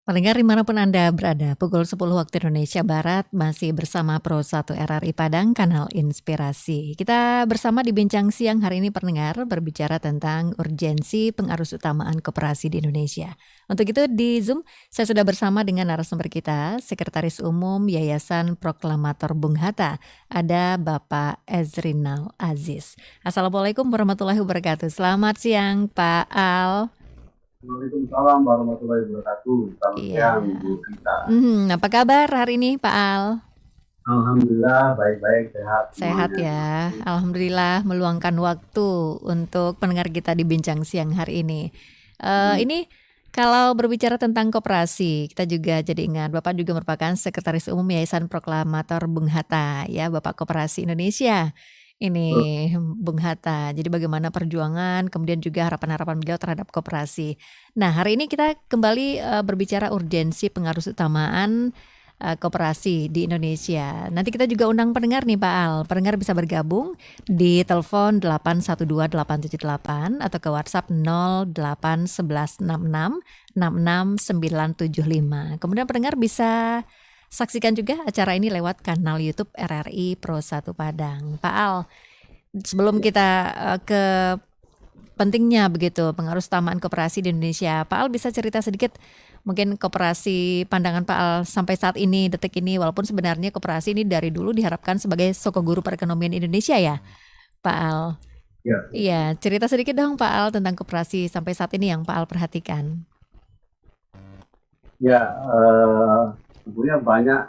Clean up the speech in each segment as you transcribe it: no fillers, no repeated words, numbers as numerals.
Pendengar dimanapun Anda berada, pukul 10 waktu Indonesia Barat masih bersama Pro 1 RRI Padang, Kanal Inspirasi. Kita bersama di Bincang Siang hari ini pendengar berbicara tentang urgensi pengarusutamaan koperasi di Indonesia. Untuk itu di Zoom saya sudah bersama dengan narasumber kita, Sekretaris Umum Yayasan Proklamator Bung Hatta, ada Bapak Ezrinal Aziz. Assalamualaikum warahmatullahi wabarakatuh. Selamat siang Pak Al. Waalaikumsalam warahmatullahi wabarakatuh. Selamat Iya. siang, Bu Rita. Apa kabar hari ini Pak Al? Alhamdulillah baik-baik, sehat Sehat semuanya. ya, alhamdulillah meluangkan waktu untuk pendengar kita di Bincang Siang hari ini. Hmm. Ini kalau berbicara tentang koperasi, kita juga jadi ingat Bapak juga merupakan Sekretaris Umum Yayasan Proklamator Bung Hatta, ya Bapak Koperasi Indonesia. Ini Terus, Bung Hatta. Jadi bagaimana perjuangan, kemudian juga harapan-harapan beliau terhadap koperasi. Nah hari ini kita kembali berbicara urgensi pengarusutamaan koperasi di Indonesia. Nanti kita juga undang pendengar nih Pak Al. Pendengar bisa bergabung di telepon 812-878 atau ke WhatsApp 081166669975. Kemudian pendengar bisa saksikan juga acara ini lewat kanal YouTube RRI Pro 1 Padang. Pak Al, sebelum kita ke pentingnya begitu pengarusutamaan koperasi di Indonesia, Pak Al bisa cerita sedikit mungkin koperasi pandangan Pak Al sampai saat ini, detik ini, walaupun sebenarnya koperasi ini dari dulu diharapkan sebagai sokoguru perekonomian Indonesia ya, Pak Al. ya, Iya, cerita sedikit dong Pak Al tentang koperasi sampai saat ini yang Pak Al perhatikan. ya, sebenarnya banyak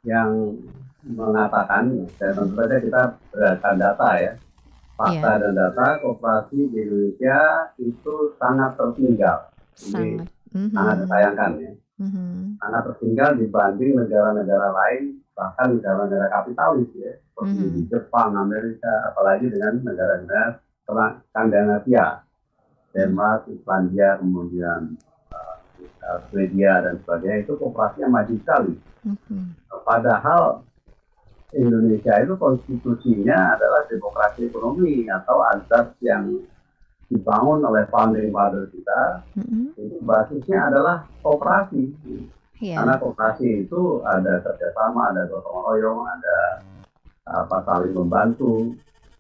yang mengatakan, dan tentu saja kita berdasarkan data ya, fakta Iya, dan data koperasi di Indonesia itu sangat tertinggal. Ini sangat. sangat disayangkan ya, Mhm. sangat tertinggal dibanding negara-negara lain, bahkan negara-negara kapitalis ya, seperti di Mhm. Jepang, Amerika, apalagi dengan negara-negara Skandinavia, Mhm. Denmark, Islandia, kemudian Swedia dan sebagainya, itu koperasinya maju sekali. Mhm. Padahal Indonesia itu konstitusinya adalah demokrasi ekonomi atau azas yang dibangun oleh founding father kita, Mhm. itu basisnya adalah koperasi. Karena Iya. koperasi itu ada kerjasama, ada gotong royong, ada saling membantu,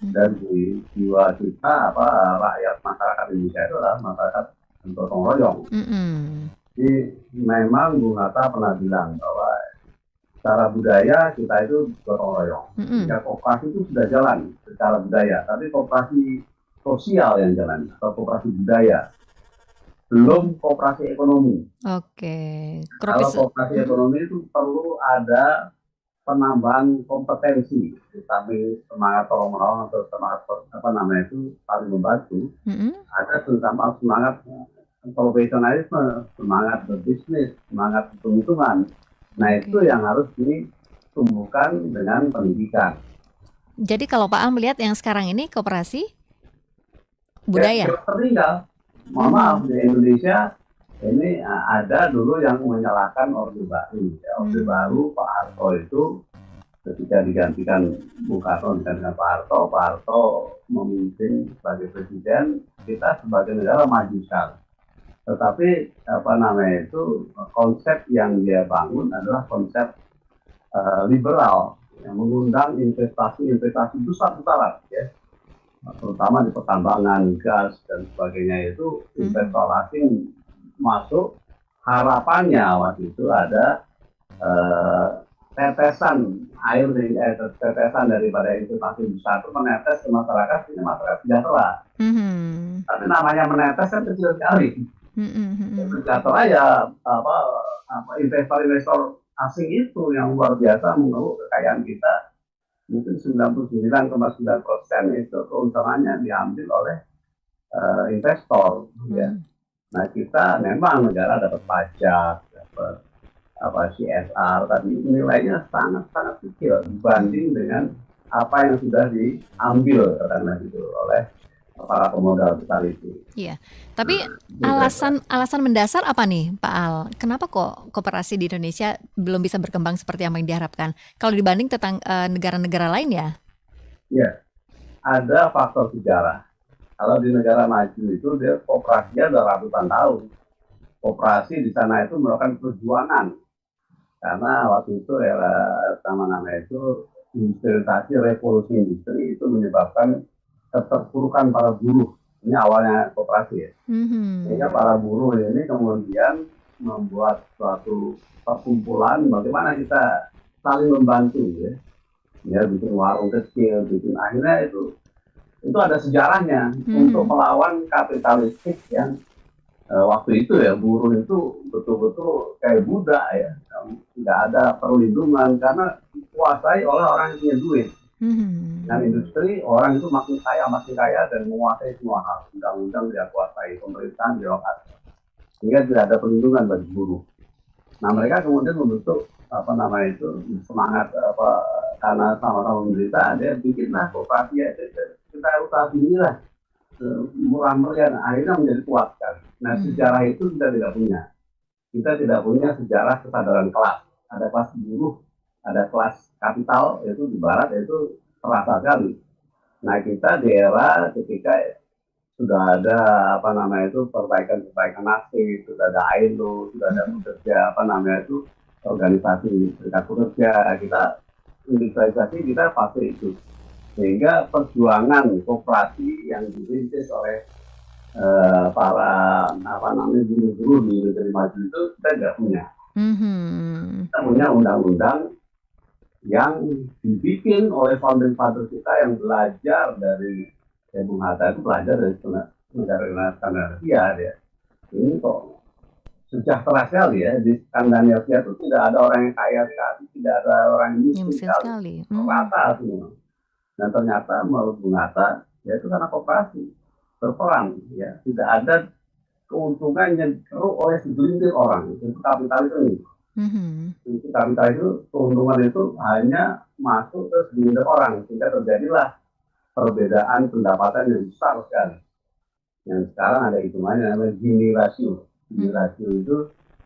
dan Mhm. di jiwa kita rakyat masyarakat Indonesia itu adalah masyarakat gotong royong. Mhm. Jadi memang Bung Hatta pernah bilang bahwa secara budaya kita itu gotong royong. Mhm. Ya koperasi itu sudah jalan secara budaya, tapi koperasi sosial yang jalan atau koperasi budaya, Mhm. belum koperasi ekonomi. Oke. Kalau Kropis. koperasi Mhm. ekonomi itu perlu ada penambahan kompetensi, tapi semangat tolong menolong atau semangat saling membantu, Mhm. ada terutama semangat profesionalisme, semangat berbisnis, semangat hitung-hitungan. Nah itu Oke. yang harus ditumbuhkan dengan pendidikan. Jadi kalau Pak Am melihat yang sekarang ini koperasi Ya budaya? tertinggal. Mohon maaf Mhm. di Indonesia ini ada dulu yang menyalahkan Orde Baru. Ya, Orde Mhm. Baru Pak Harto itu ketika digantikan Bung Karno digantikan Pak Harto memimpin sebagai presiden, kita sebagai negara maju sekali. Tetapi konsep yang dia bangun adalah konsep liberal yang mengundang investasi besar-besaran ya, terutama di pertambangan, gas dan sebagainya, itu Mhm. investor asing masuk, harapannya waktu itu ada eh, tetesan air tetesan daripada investasi besar itu menetes ke masyarakat, ini masyarakat sejahtera. Mhm. Tapi namanya menetes kan kecil sekali. Mhm. Mhm. Sejahtera ya investor-investor asing itu yang luar biasa mengeruk kekayaan kita. Mungkin 99,9% itu keuntungannya diambil oleh investor ya. Mhm. Nah kita memang negara dapat pajak, dapat CSR, tapi nilainya sangat-sangat kecil dibanding dengan apa yang sudah diambil katakanlah gitu oleh para pemodal besar itu. Iya. Tapi Itu saya alasan mendasar apa nih, Pak Al? Kenapa kok koperasi di Indonesia belum bisa berkembang seperti yang diharapkan? Kalau dibanding negara-negara lain ya? ya, ada faktor sejarah. Kalau di negara maju itu dia kooperasinya udah ratusan tahun. koperasi di sana itu melakukan perjuangan karena waktu itu era namanya itu industrialisasi revolusi industri itu menyebabkan keterpurukan para buruh. Ini awalnya koperasi ya. Sehingga para buruh ini kemudian membuat suatu perkumpulan bagaimana kita saling membantu ya. Ya bikin warung kecil, bikin akhirnya itu ada sejarahnya untuk melawan kapitalistik yang waktu itu ya buruh itu betul-betul kayak budak ya, tidak ada perlindungan karena dikuasai oleh orang yang punya duit. Dengan industri orang itu makin kaya dan menguasai semua hal, undang-undang dia kuasai, pemerintahan dia kuasai, sehingga tidak ada perlindungan bagi buruh. Nah mereka kemudian membentuk semangat karena sama-sama menderita, dia bikinlah koperasi ya, kita usaha sendirilah murah meriah, akhirnya menjadi kuat kan. Nah sejarah itu kita tidak punya. Kita tidak punya sejarah kesadaran kelas. Ada kelas buruh, ada kelas kapital, itu di barat itu terasa sekali. Nah kita di era ketika sudah ada perbaikan nasib, sudah ada ILO, sudah ada pekerja organisasi serikat pekerja, kita industrialisasi kita fase itu, sehingga perjuangan koperasi yang dirintis oleh para buruh-buruh di negeri maju itu kita tidak punya. Kita punya undang-undang yang dibikin oleh founder kita yang belajar dari Bung Hatta, itu belajar dari negara Skandinavia ya. Ini kok sejahtera sekali ya, di Skandinavia itu tidak ada orang yang kaya sekali, tidak ada orang yang miskin sekali, rata semua. Dan ternyata menurut Bung Hatta ya itu karena koperasi berperang ya, tidak ada keuntungan yang dikeruk oleh segelintir orang, itu kapitalisme. Itu kapitalis itu keuntungan itu hanya masuk ke segelintir orang, sehingga terjadilah perbedaan pendapatan yang besar sekali. Yang sekarang ada hitungannya namanya Gini rasio. Gini rasio itu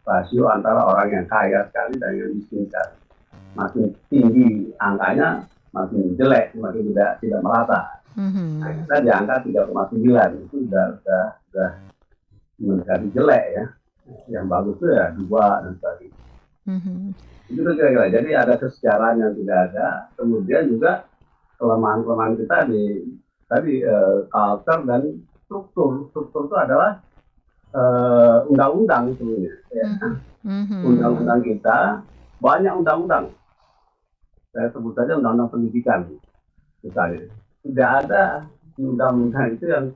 rasio antara orang yang kaya sekali dan yang miskin sekali. Makin tinggi angkanya, makin jelek, makin tidak merata. Nah, kita di angka 3,9 itu sudah mendekati jelek ya. Yang bagus itu ya 2 dan sebagainya. Itu kira-kira. Jadi ada kesejarahan yang tidak ada. Kemudian juga kelemahan kita di tadi culture dan struktur. Struktur itu adalah undang-undang sebenarnya. Ya. Undang-undang kita banyak undang-undang. Saya sebut saja undang-undang pendidikan misalnya. Tidak ada undang-undang itu yang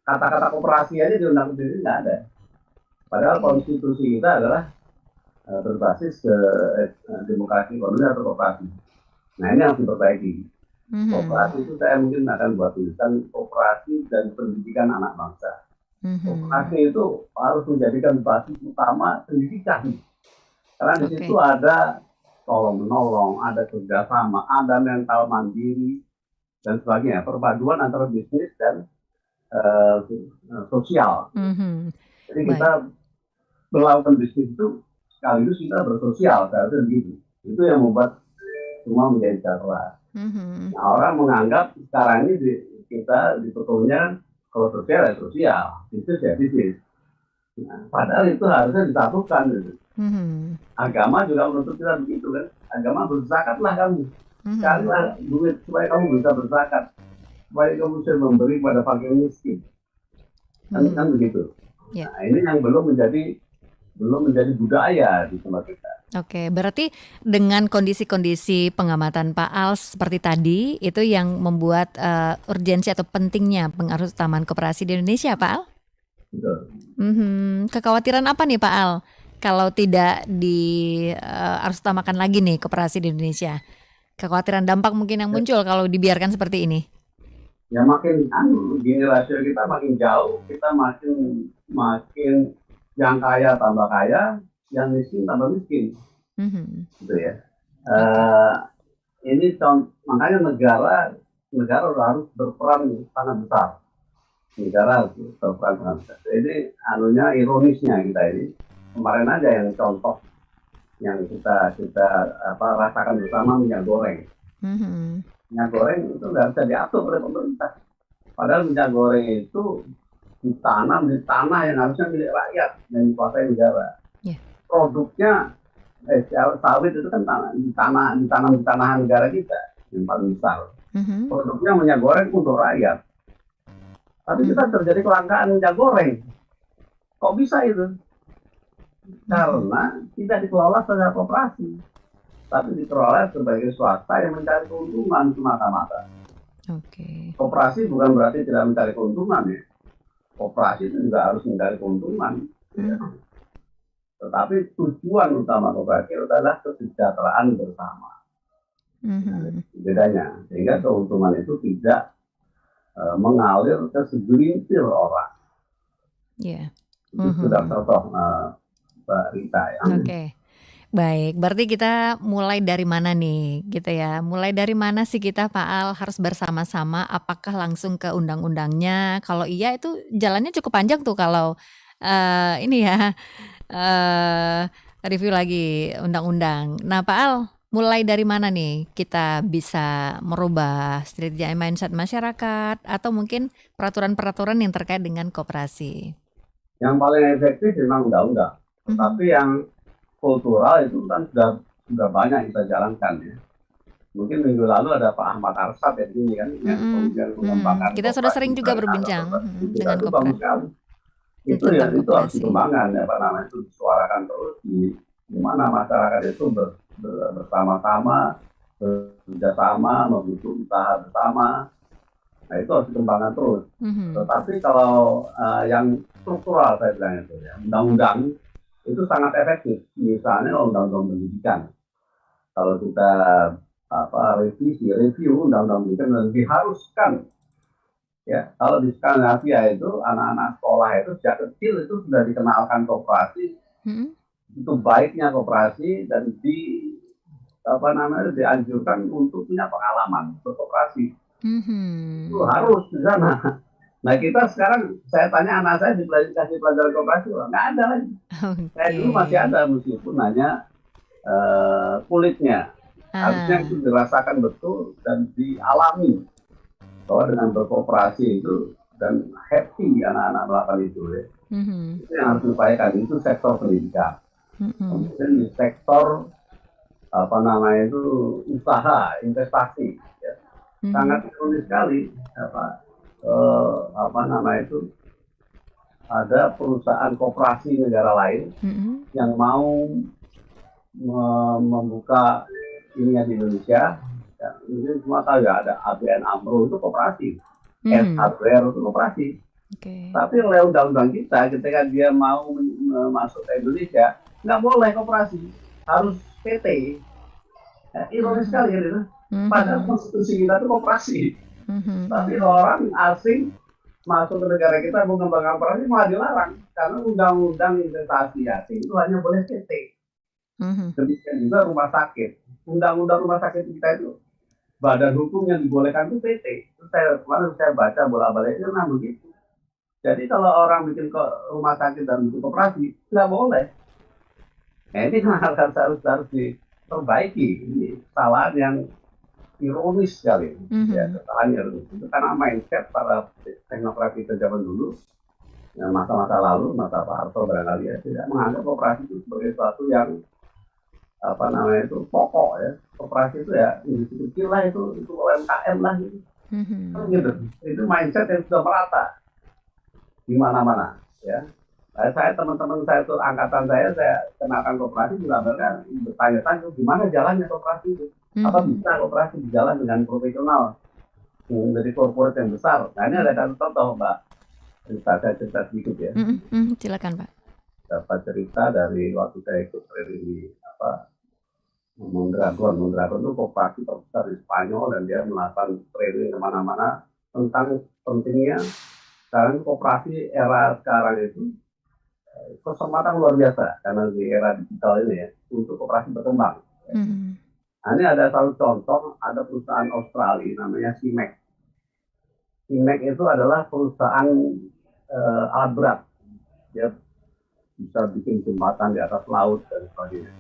kata-kata koperasi aja di undang-undang pendidikan nggak ada. Padahal konstitusi kita adalah berbasis demokrasi ekonomi atau koperasi. Nah ini harus diperbaiki. Koperasi itu saya mungkin akan buat tulisan koperasi dan pendidikan anak bangsa. Koperasi itu harus menjadikan basis utama pendidikan. Karena di situ ada tolong-menolong, ada kerjasama, ada mental mandiri, dan sebagainya. Perpaduan antara bisnis dan sosial. Jadi kita melakukan bisnis itu sekaligus kita bersosial, seharusnya begitu. Itu yang membuat semua menjadi sejahtera. Nah, orang menganggap sekarang ini kita dipetulnya kalau sosial ya sosial, bisnis ya bisnis. Nah, padahal itu harusnya disatukan gitu. Agama juga menuntut kita begitu kan. Agama berzakatlah kamu. Carilah duit supaya kamu bisa berzakat. Supaya kamu bisa memberi pada fakir miskin. Kan begitu. Yeah. Nah, ini yang belum menjadi budaya di tempat kita. Oke, berarti dengan kondisi-kondisi pengamatan Pak Al seperti tadi, itu yang membuat urgensi atau pentingnya pengaruh utamaan koperasi di Indonesia, Pak Al? Betul. Kekhawatiran apa nih Pak Al kalau tidak harus utamakan lagi nih koperasi di Indonesia? Kekhawatiran dampak mungkin yang muncul kalau dibiarkan seperti ini? Ya makin gini rasio kita makin jauh, kita makin yang kaya tambah kaya, yang miskin tambah miskin, gitu ya. Ini makanya negara harus berperan sangat besar. Negara harus berperan sangat besar. Jadi ironisnya kita ini kemarin aja yang contoh yang kita rasakan bersama minyak goreng. Minyak goreng itu nggak bisa diatur oleh pemerintah. Padahal minyak goreng itu ditanam di tanah yang harusnya milik rakyat dan dikuasai negara. Ya. Produknya sawit itu kan ditanam di tanah negara kita yang paling besar. Produknya minyak goreng untuk rakyat. Tapi kita terjadi kelangkaan minyak goreng. Kok bisa itu? Karena tidak dikelola secara koperasi, tapi dikelola sebagai swasta yang mencari keuntungan semata-mata. Koperasi bukan berarti tidak mencari keuntungan ya. Koperasi itu juga harus mencari keuntungan. Ya. Tetapi tujuan utama koperasi adalah kesejahteraan bersama. Bedanya, sehingga keuntungan itu tidak mengalir ke segelintir orang. Itu sudah contoh Mbak Rita ya. Baik, berarti kita mulai dari mana nih gitu ya? Mulai dari mana sih kita Pak Al harus bersama-sama? Apakah langsung ke undang-undangnya? Kalau iya itu jalannya cukup panjang tuh kalau ini ya review lagi undang-undang. Nah Pak Al, mulai dari mana nih kita bisa merubah strategi mindset masyarakat atau mungkin peraturan-peraturan yang terkait dengan koperasi? Yang paling efektif memang undang-undang, tapi yang kultural itu kan sudah banyak kita jalankan ya. Mungkin minggu lalu ada Pak Ahmad Arsad ya ini kan, yang kemudian mengembangkan. Kita sudah sering juga berbincang dengan koperasi. Itu ya, itu harus dikembangkan ya, apa namanya, itu disuarakan terus di mana masyarakat itu bersama-sama, bekerjasama, membuat usaha bersama. Nah itu harus dikembangkan terus. Tetapi kalau yang struktural saya bilang itu ya, undang-undang itu sangat efektif. Misalnya undang-undang pendidikan. Kalau kita review undang-undang pendidikan dan diharuskan ya, kalau di Skandinavia itu anak-anak sekolah itu sejak kecil itu sudah dikenalkan koperasi. Itu baiknya koperasi dan dianjurkan untuk punya pengalaman berkoperasi. Itu harus di sana. Nah kita sekarang, saya tanya anak saya dikasih pelajaran koperasi, nggak ada lagi. Saya dulu masih ada, meskipun hanya kulitnya. Harusnya itu dirasakan betul dan dialami. Bahwa dengan berkoperasi itu, dan happy anak-anak melakukan itu ya. Itu yang harus diupayakan, itu sektor pendidikan. Kemudian di sektor usaha, investasi ya. Sangat ironis sekali ada perusahaan koperasi negara lain yang mau membuka ininya di Indonesia. Ya, ini semua tahu ya, ada ABN AMRO itu koperasi, S-Hardware itu koperasi. Tapi oleh undang-undang kita, ketika dia mau masuk ke Indonesia, nggak boleh koperasi, harus PT. Ya, ironis sekali ya itu. Padahal konstitusi kita itu koperasi. Tapi orang asing masuk ke negara kita mengembangkan koperasi malah dilarang karena undang-undang investasi asing itu hanya boleh PT. Demikian juga rumah sakit. Undang-undang rumah sakit kita itu badan hukum yang dibolehkan itu PT. Kemarin saya baca bolak-balik itu begitu. Jadi kalau orang bikin rumah sakit dan bikin koperasi nggak boleh. Nah, ini harus diperbaiki. Ini kesalahan yang ironis sekali, ya, kesalahan ironis. Itu karena mindset para teknokrat kita zaman dulu, ya, masa-masa lalu, masa Pak Harto barangkali ya, tidak menganggap koperasi itu sebagai sesuatu yang pokok ya. Koperasi itu ya industri kecil lah, itu UMKM lah gitu. Itu mindset yang sudah merata di mana-mana ya. Saya teman-teman saya itu angkatan saya kenalkan koperasi juga mereka bertanya-tanya gimana jalannya koperasi itu. Apa bisa koperasi berjalan dengan profesional menjadi korporat yang besar? Nah ini ada contoh Mbak Rita, saya cerita sedikit ya. Silakan Pak. Dapat cerita dari waktu saya ikut training di Mondragon itu koperasi terbesar di Spanyol, dan dia melakukan training kemana-mana tentang pentingnya sekarang koperasi era sekarang itu kesempatan luar biasa karena di era digital ini ya untuk koperasi berkembang. Nah, ini ada satu contoh, ada perusahaan Australia namanya CIMEC. CIMEC itu adalah perusahaan alat berat. Dia bisa bikin jembatan di atas laut dan sebagainya.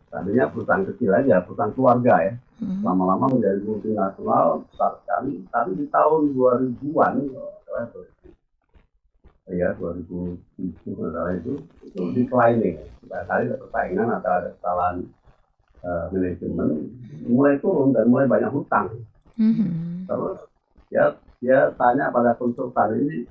Tadinya perusahaan kecil aja, perusahaan keluarga ya. Lama-lama menjadi multinasional besar sekali. Tapi di tahun 2000-an ya 2007 masalah itu Oke. declining. Barangkali ada persaingan atau ada kesalahan manajemen, mulai turun dan mulai banyak hutang. Mhm. Terus dia tanya pada konsultan ini,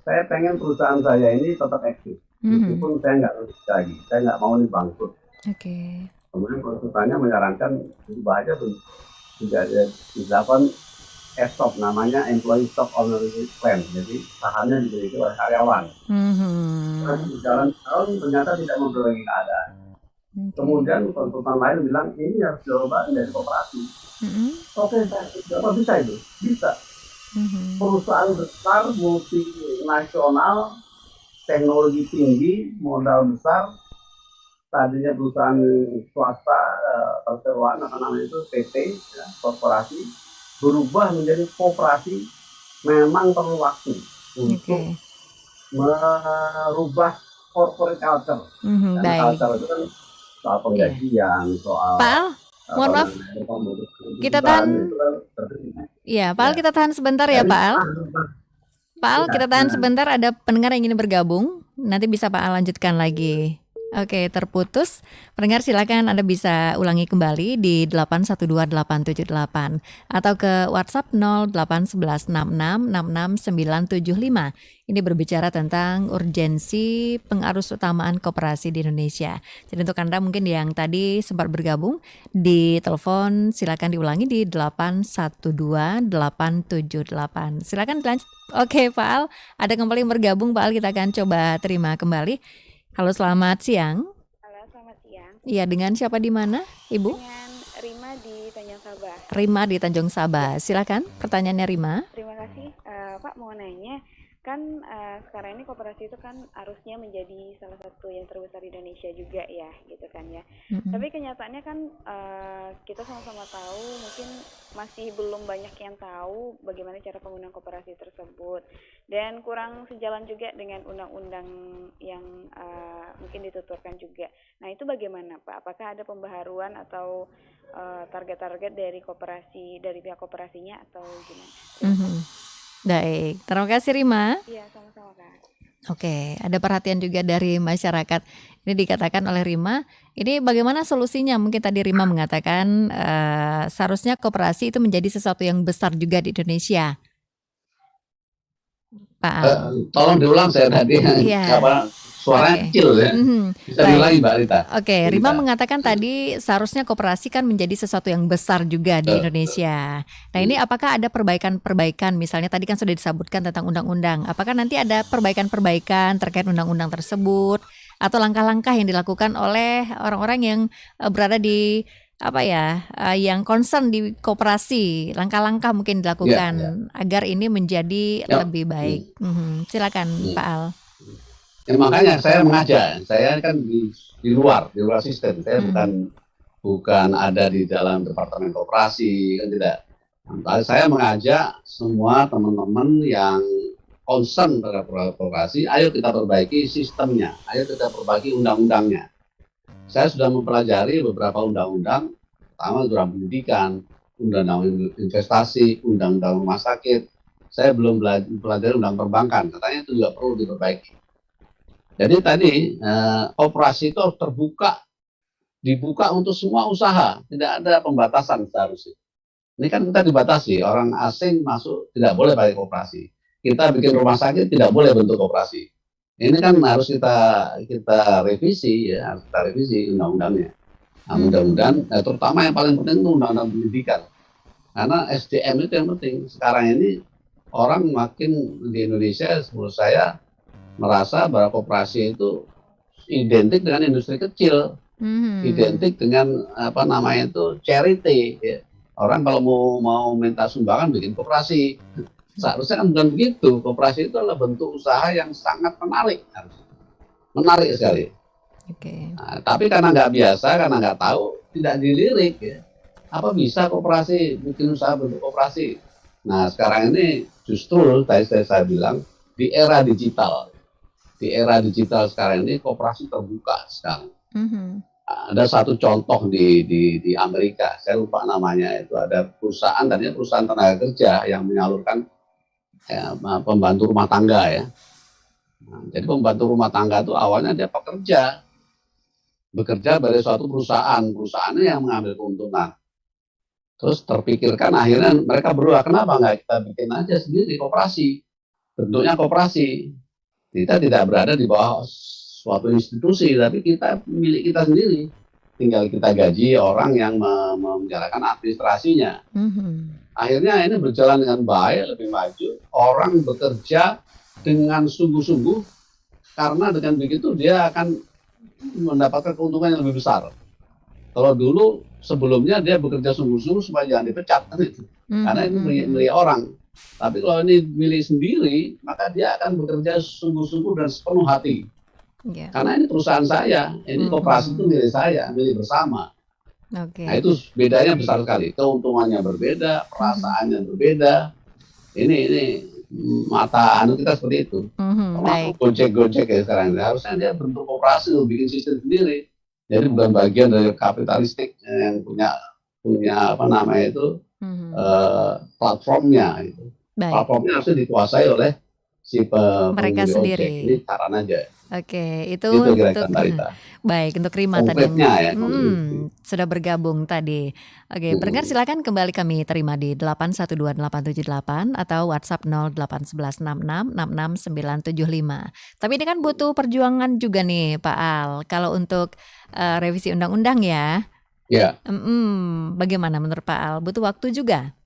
saya pengen perusahaan saya ini tetap eksis, Mhm. meskipun saya nggak rugi lagi, saya nggak mau nih bangkrut. Oke. Kemudian konsultannya menyarankan ubah aja tidak ada dilakukan ESOP, namanya Employee Stock Ownership Plan. Jadi sahamnya dimiliki oleh karyawan. Terus Mhm. jalan tahun ternyata tidak memperoleh keadaan. Oke. Kemudian konsultan lain bilang ini harus diubah dari koperasi. Mhm. Oke, apa bisa itu? Bisa. Mhm. Perusahaan besar multinasional, teknologi tinggi, modal besar, tadinya perusahaan swasta perseroan apa namanya itu PT, ya, korporasi, berubah menjadi koperasi. Memang perlu waktu untuk Oke. merubah corporate culture, Mhm. karena Baik. culture itu kan soal Iya. penggajian, soal Pak Al, apa mohon maaf, namanya kita keputusan itu tahan. kan terjadi. Iya, Pak Al, Ya, kita tahan sebentar ya, jadi Pak Al. Pak Al, ya, kita tahan sebentar, ada pendengar yang ingin bergabung. Nanti bisa Pak Al lanjutkan lagi. Oke, terputus. Pendengar silakan Anda bisa ulangi kembali di 812-878 atau ke WhatsApp 081166669975. Ini berbicara tentang urgensi pengarus utamaan koperasi di Indonesia. Jadi untuk Anda mungkin yang tadi sempat bergabung di telepon, silakan diulangi di 812-878. Silakan dilanjut. Oke, Pak Al, ada kembali yang bergabung. Pak Al, kita akan coba terima kembali. Halo, selamat siang. Halo, selamat siang. Iya, dengan siapa di mana, Ibu? Dengan Rima di Tanjung Sabah. Rima di Tanjung Sabah. Silakan, pertanyaannya Rima. Terima kasih, Pak. Mau nanya, kan sekarang ini koperasi itu kan harusnya menjadi salah satu yang terbesar di Indonesia juga ya, gitu kan ya. Tapi kenyataannya kan kita sama-sama tahu, mungkin masih belum banyak yang tahu bagaimana cara penggunaan koperasi tersebut, dan kurang sejalan juga dengan undang-undang yang mungkin dituturkan juga. Nah, itu bagaimana, Pak? Apakah ada pembaharuan atau target-target dari koperasi, dari pihak koperasinya, atau gimana? Terima kasih. Baik, terima kasih Rima. Iya, sama-sama, Kak. Oke, ada perhatian juga dari masyarakat. Ini dikatakan oleh Rima, ini bagaimana solusinya? Mungkin tadi Rima mengatakan seharusnya koperasi itu menjadi sesuatu yang besar juga di Indonesia. Pak Al. Tolong diulang saya tadi Iya. suaranya Oke. kecil ya. Bisa diulangi Baik. Mbak Rita. Oke, Rima mengatakan tadi seharusnya koperasi kan menjadi sesuatu yang besar juga di Indonesia. Nah, ini apakah ada perbaikan-perbaikan? Misalnya tadi kan sudah disebutkan tentang undang-undang. Apakah nanti ada perbaikan-perbaikan terkait undang-undang tersebut atau langkah-langkah yang dilakukan oleh orang-orang yang berada di yang concern di koperasi, langkah-langkah mungkin dilakukan agar ini menjadi lebih baik. Silakan Pak Al. Ya, makanya saya mengajak, saya kan di luar sistem, saya bukan ada di dalam departemen koperasi, kan tidak. Saya mengajak semua teman-teman yang concern terhadap koperasi, ayo kita perbaiki sistemnya, ayo kita perbaiki undang-undangnya. Saya sudah mempelajari beberapa undang-undang, pertama undang pendidikan, undang-undang investasi, undang-undang rumah sakit. Saya belum pelajari undang perbankan, katanya itu juga perlu diperbaiki. Jadi tadi koperasi itu harus dibuka untuk semua usaha, tidak ada pembatasan seharusnya. Ini kan kita dibatasi, orang asing masuk tidak boleh pakai koperasi. Kita bikin rumah sakit tidak boleh bentuk koperasi. Ini kan harus kita revisi ya, harus kita revisi undang-undangnya. Nah, mudah-mudahan, terutama yang paling penting itu undang-undang pendidikan. Karena SDM itu yang penting. Sekarang ini orang makin di Indonesia, menurut saya merasa bahwa koperasi itu identik dengan industri kecil, identik dengan charity. Ya. Orang kalau mau minta sumbangan bikin koperasi. Seharusnya kan bukan begitu. Koperasi itu adalah bentuk usaha yang sangat menarik sekali. Nah, tapi karena nggak biasa, karena nggak tahu, tidak dilirik. Ya. Apa bisa koperasi bikin usaha bentuk koperasi? Nah sekarang ini justru tadi saya bilang di era digital. Di era digital sekarang ini koperasi terbuka sekarang. Ada satu contoh di Amerika, saya lupa namanya, itu ada perusahaan, tadinya perusahaan tenaga kerja yang menyalurkan pembantu rumah tangga ya. Nah, jadi pembantu rumah tangga itu awalnya dia bekerja dari suatu perusahaannya yang mengambil keuntungan. Terus terpikirkan akhirnya mereka berdua, kenapa nggak kita bikin aja sendiri koperasi, bentuknya koperasi. Kita tidak berada di bawah suatu institusi, tapi kita milik kita sendiri. Tinggal kita gaji orang yang menjalankan administrasinya. Akhirnya ini berjalan dengan baik, lebih maju. Orang bekerja dengan sungguh-sungguh, karena dengan begitu dia akan mendapatkan keuntungan yang lebih besar. Kalau dulu sebelumnya dia bekerja sungguh-sungguh supaya jangan dipecat kan itu, karena itu milik orang. Tapi kalau ini milik sendiri, maka dia akan bekerja sungguh-sungguh dan sepenuh hati. Karena ini perusahaan saya, ini koperasi itu milik saya, milik bersama. Nah itu bedanya besar sekali, keuntungannya berbeda, perasaannya berbeda. Ini mata kita seperti itu. Gojek ya sekarang. Harusnya dia bentuk koperasi, bikin sistem sendiri. Jadi bukan bagian dari kapitalistik yang punya apa namanya itu platformnya itu. Platformnya harusnya dikuasai oleh si mereka sendiri. Ini saran aja. Oke, itu untuk baik untuk Rima tadi sudah bergabung tadi. Oke, pendengar silakan kembali kami terima di 812-878 atau WhatsApp 081166669975. Tapi ini kan butuh perjuangan juga nih Pak Al. Kalau untuk revisi undang-undang ya. Ya. Bagaimana menurut Pak Al? Butuh waktu juga?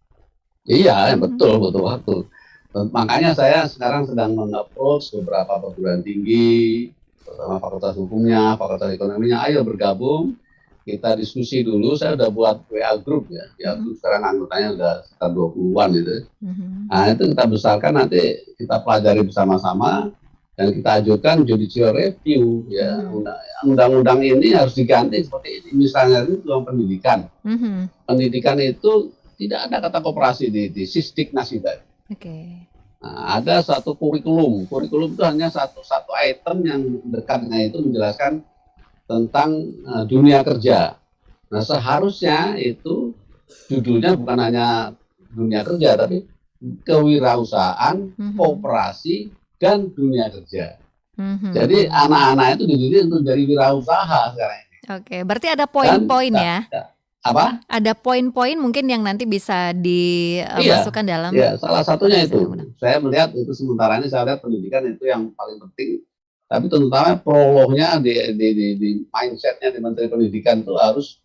Iya, betul butuh waktu. Makanya saya sekarang sedang meng-approach beberapa perguruan tinggi, terutama fakultas hukumnya, fakultas ekonominya, ayo bergabung, kita diskusi dulu. Saya udah buat WA group ya, sekarang anggotanya udah sekitar 20-an gitu. Nah itu kita besarkan, nanti kita pelajari bersama-sama, dan kita ajukan judicial review ya. Undang-undang ini harus diganti seperti ini. Misalnya itu dalam pendidikan. Pendidikan itu tidak ada kata koperasi di Sisdiknas itu. Nah, ada satu kurikulum itu hanya satu item yang dekat dengan itu menjelaskan tentang dunia kerja. Nah seharusnya itu judulnya bukan hanya dunia kerja, tapi kewirausahaan, koperasi, dan dunia kerja. Jadi anak-anak itu dididik untuk jadi wirausaha sekarang ini. Berarti ada poin-poin ya? Apa? Ada poin-poin mungkin yang nanti bisa dimasukkan dalam. Iya, salah satunya itu. Saya melihat itu sementara ini, saya lihat pendidikan itu yang paling penting. Tapi terutama prolognya di mindsetnya di Menteri Pendidikan itu harus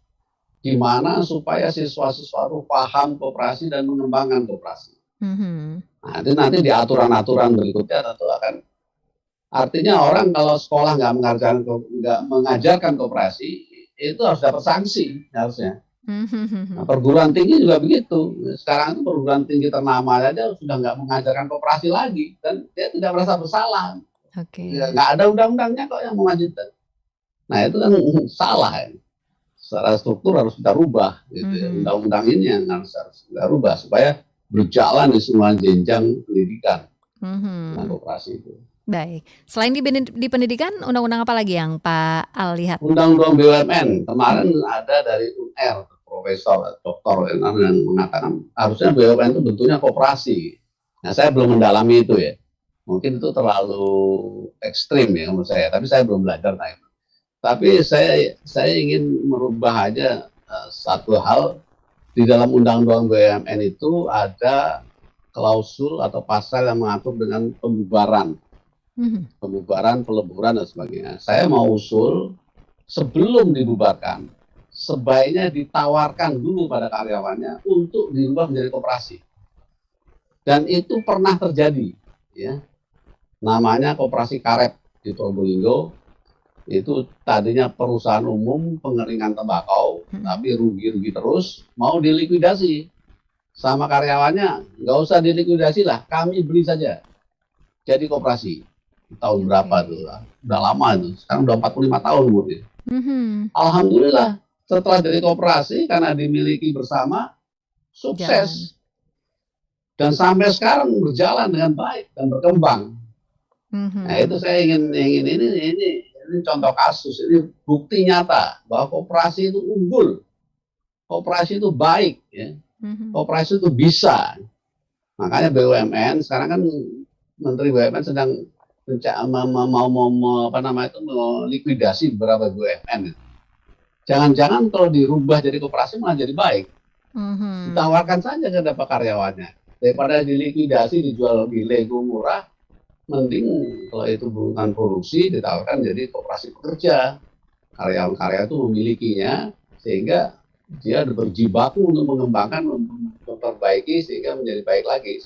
gimana supaya siswa-siswa itu paham koperasi dan mengembangkan koperasi. Nah, itu nanti di aturan-aturan berikutnya tentu akan. Artinya orang kalau sekolah nggak mengajarkan koperasi, itu harus dapat sanksi harusnya. Nah, perguruan tinggi juga begitu. Sekarang itu perguruan tinggi ternama saja sudah nggak mengajarkan koperasi lagi, dan dia tidak merasa bersalah. Nggak ada undang-undangnya kok yang mewajibkan. Nah itu kan salah ya. Secara struktur harus kita rubah. Gitu ya. Undang-undang ini yang harus kita rubah supaya berjalan di semua jenjang pendidikan dengan koperasi itu. Baik. Selain di pendidikan, undang-undang apa lagi yang Pak Al lihat? Undang-undang BUMN kemarin ada dari UNR, profesor, doktor yang mengatakan harusnya BUMN itu bentuknya koperasi. Nah saya belum mendalami itu ya. Mungkin itu terlalu ekstrim ya menurut saya. Tapi saya belum belajar nah itu. Tapi saya ingin merubah aja satu hal di dalam undang-undang BUMN itu ada klausul atau pasal yang mengatur dengan pembubaran. Pembubaran, peleburan dan sebagainya. Saya mau usul sebelum dibubarkan, sebaiknya ditawarkan dulu pada karyawannya untuk dirubah menjadi koperasi. Dan itu pernah terjadi, ya. Namanya Koperasi Karet di Probolinggo. Itu tadinya perusahaan umum pengeringan tembakau, tapi rugi-rugi terus, mau dilikuidasi sama karyawannya. Nggak usah dilikuidasi lah, kami beli saja. Jadi koperasi. Tahun berapa tuh? Udah lama itu. Sekarang udah 45 tahun mungkin. Alhamdulillah setelah dari koperasi karena dimiliki bersama sukses. Dan sampai sekarang berjalan dengan baik dan berkembang. Nah itu saya ingin ini contoh kasus, ini bukti nyata bahwa koperasi itu unggul. Koperasi itu baik ya. Koperasi itu bisa. Makanya BUMN sekarang kan Menteri BUMN sedang apa namanya itu melikuidasi beberapa BUMN. Jangan-jangan kalau dirubah jadi koperasi malah jadi baik. Ditawarkan saja kepada karyawannya. Daripada dilikuidasi, dijual di lego murah, mending kalau itu bukan produksi, ditawarkan jadi koperasi pekerja. Karyawan-karyawan itu memilikinya, sehingga dia berjibaku untuk mengembangkan, memperbaiki, sehingga menjadi baik lagi.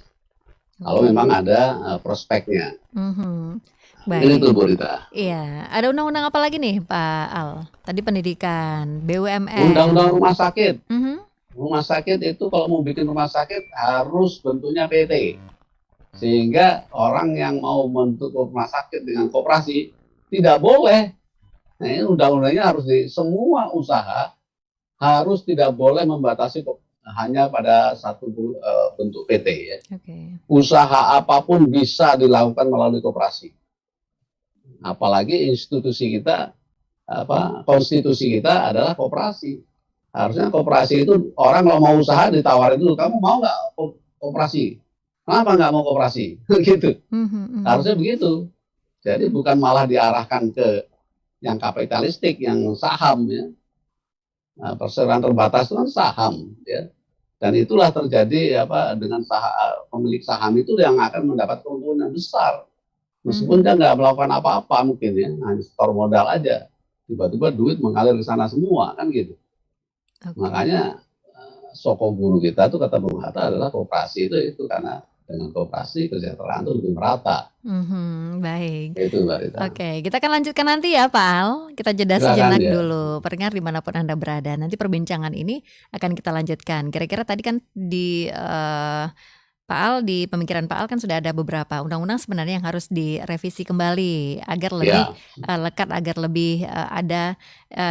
Kalau memang ada prospeknya. Ini Baik. tuh Bu Rita. Iya, ada undang-undang apa lagi nih Pak Al? Tadi pendidikan, BUMN. Undang-undang rumah sakit. Mhm. Rumah sakit itu kalau mau bikin rumah sakit harus bentuknya PT. Sehingga orang yang mau membentuk rumah sakit dengan koperasi tidak boleh. Nah, ini undang-undangnya harus di semua usaha harus tidak boleh membatasi hanya pada satu bentuk PT ya. Oke. Usaha apapun bisa dilakukan melalui koperasi. Apalagi institusi kita, konstitusi kita adalah koperasi. Harusnya koperasi itu orang kalau mau usaha ditawarin dulu, kamu mau nggak koperasi? Kenapa nggak mau koperasi? Gitu. Harusnya begitu. Jadi bukan malah diarahkan ke yang kapitalistik, yang saham ya. Nah, perseroan terbatas itu kan saham ya. Dan itulah terjadi dengan pemilik saham itu yang akan mendapat keuntungan yang besar. Meskipun dia nggak melakukan apa-apa mungkin ya, hanya store modal aja. Tiba-tiba duit mengalir ke sana semua kan gitu. Okay. Makanya sokong guru kita tuh kata Bung Hatta adalah koperasi itu karena dengan koperasi kesejahteraan itu lebih merata. Baik. Itu Mbak Rita. Oke, kita akan lanjutkan nanti ya Pak Al. Kita jeda sejenak dulu. Pendengar dimanapun Anda berada. Nanti perbincangan ini akan kita lanjutkan. Kira-kira tadi kan di Pak Al, di pemikiran Pak Al kan sudah ada beberapa undang-undang sebenarnya yang harus direvisi kembali agar lebih lekat, agar lebih ada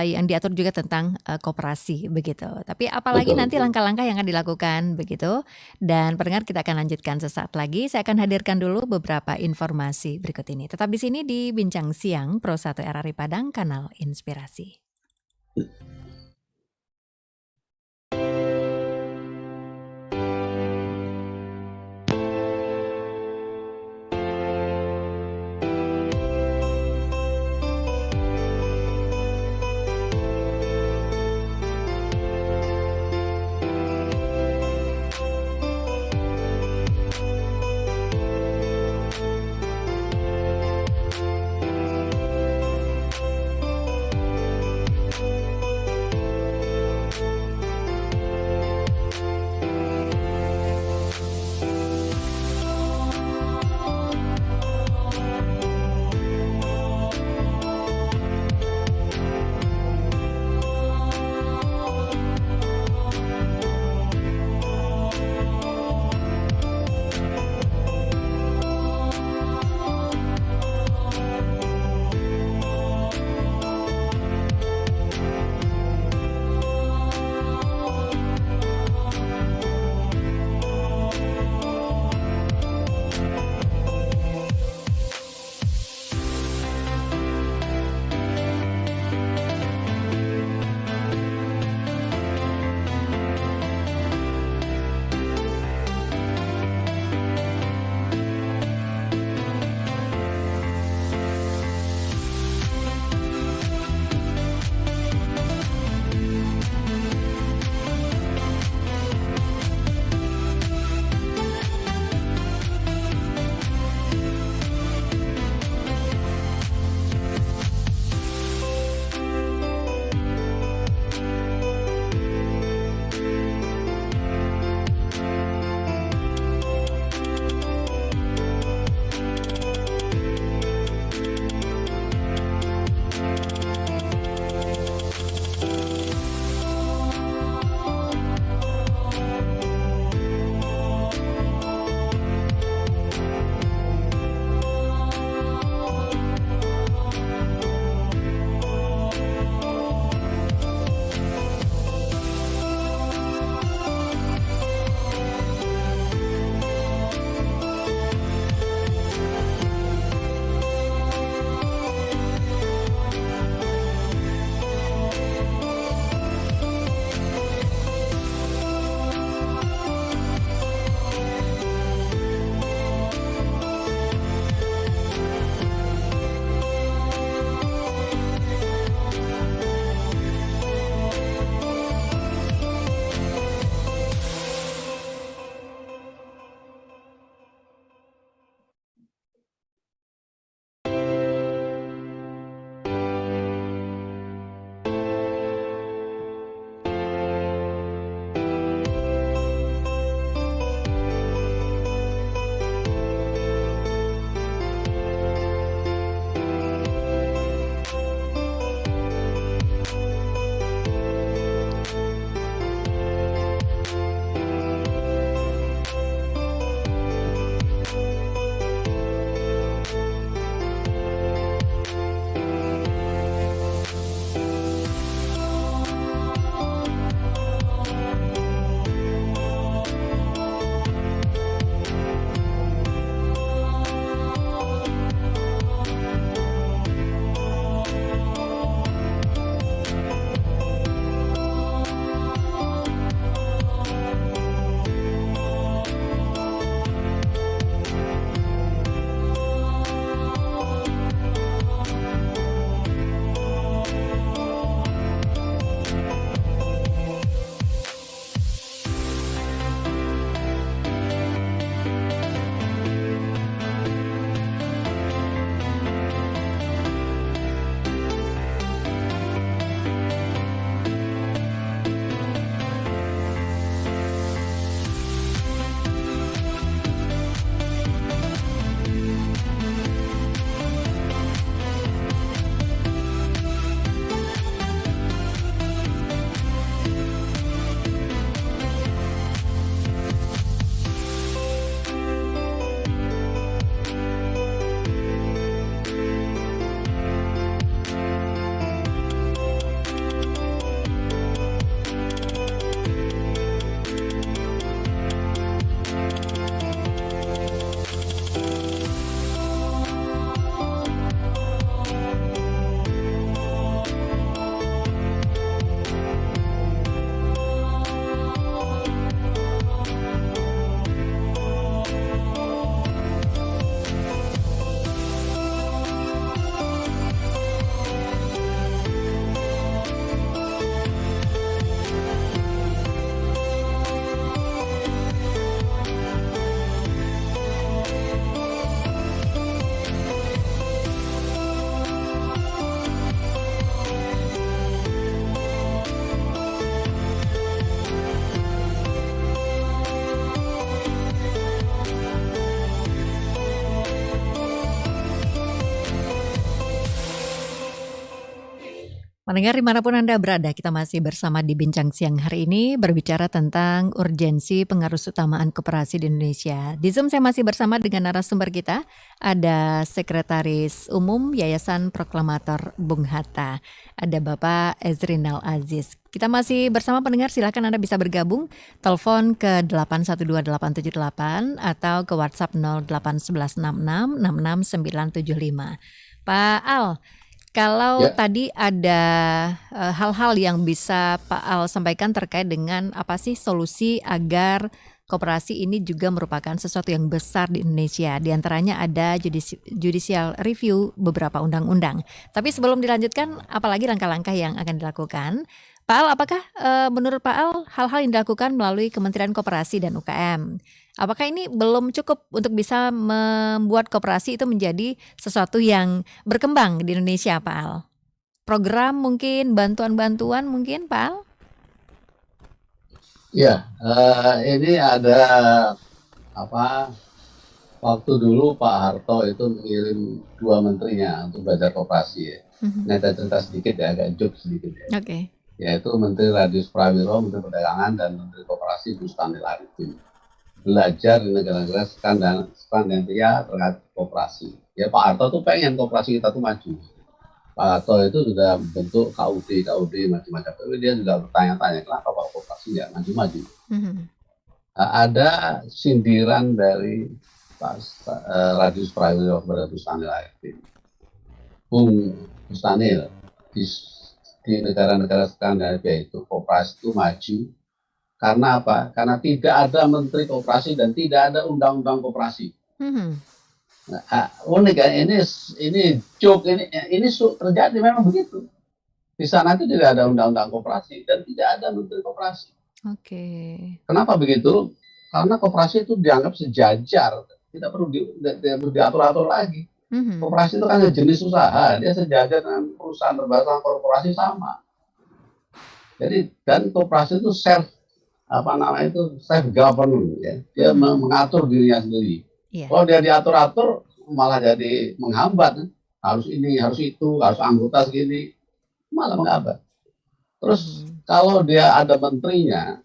yang diatur juga tentang koperasi begitu. Tapi apalagi nanti langkah-langkah yang akan dilakukan begitu. Dan pendengar kita akan lanjutkan sesaat lagi. Saya akan hadirkan dulu beberapa informasi berikut ini. Tetap di sini di Bincang Siang Pro 1 RRI Padang, Kanal Inspirasi. Pendengar dimanapun Anda berada, kita masih bersama di Bincang Siang hari ini berbicara tentang urgensi pengarus utamaan koperasi di Indonesia. Di Zoom saya masih bersama dengan narasumber kita, ada Sekretaris Umum Yayasan Proklamator Bung Hatta, ada Bapak Ezrinal Aziz. Kita masih bersama pendengar, silakan Anda bisa bergabung, telepon ke 812878 atau ke WhatsApp 08116666975. Pak Al, kalau Ya, tadi ada hal-hal yang bisa Pak Al sampaikan terkait dengan apa sih solusi agar koperasi ini juga merupakan sesuatu yang besar di Indonesia. Di antaranya ada judicial review beberapa undang-undang. Tapi sebelum dilanjutkan, apalagi langkah-langkah yang akan dilakukan? Pak Al, apakah menurut Pak Al hal-hal yang dilakukan melalui Kementerian Koperasi dan UKM, apakah ini belum cukup untuk bisa membuat koperasi itu menjadi sesuatu yang berkembang di Indonesia, Pak Al? Program mungkin, bantuan-bantuan mungkin, Pak Al? ya, ini ada apa? Waktu dulu Pak Harto itu mengirim 2 menterinya untuk belajar koperasi ya. Ini ada cerita sedikit ya, agak joke sedikit ya. Oke. Yaitu Menteri Radius Prawiro, Menteri Perdagangan, dan Menteri Koperasi Bustanil Arifin. Belajar di negara-negara Skandinavia terkait koperasi. Ya Pak Harto tuh pengen koperasi kita tuh maju. Pak Harto itu sudah bentuk KUD macam-macam. Tapi dia juga bertanya-tanya kenapa Pak koperasi ya maju-maju. Ada sindiran dari Pak Radius Prawiro kepada Bustanil Arifin. Bung Bustanil, di negara-negara Skandinavia itu koperasi itu maju karena apa? Karena tidak ada menteri koperasi dan tidak ada undang-undang koperasi. Nah, unik kan? Ini joke ini terjadi memang begitu. Di sana itu tidak ada undang-undang koperasi dan tidak ada menteri koperasi. Oke. Kenapa begitu? Karena koperasi itu dianggap sejajar, tidak perlu diatur-atur lagi. Koperasi itu kan jenis usaha, dia sejajar dengan perusahaan berbasis korporasi sama. Jadi dan koperasi itu self government ya, dia mengatur dirinya sendiri. Yeah. Kalau dia diatur-atur malah jadi menghambat, harus ini, harus itu, harus anggota segini, malah menghambat. Terus kalau dia ada menterinya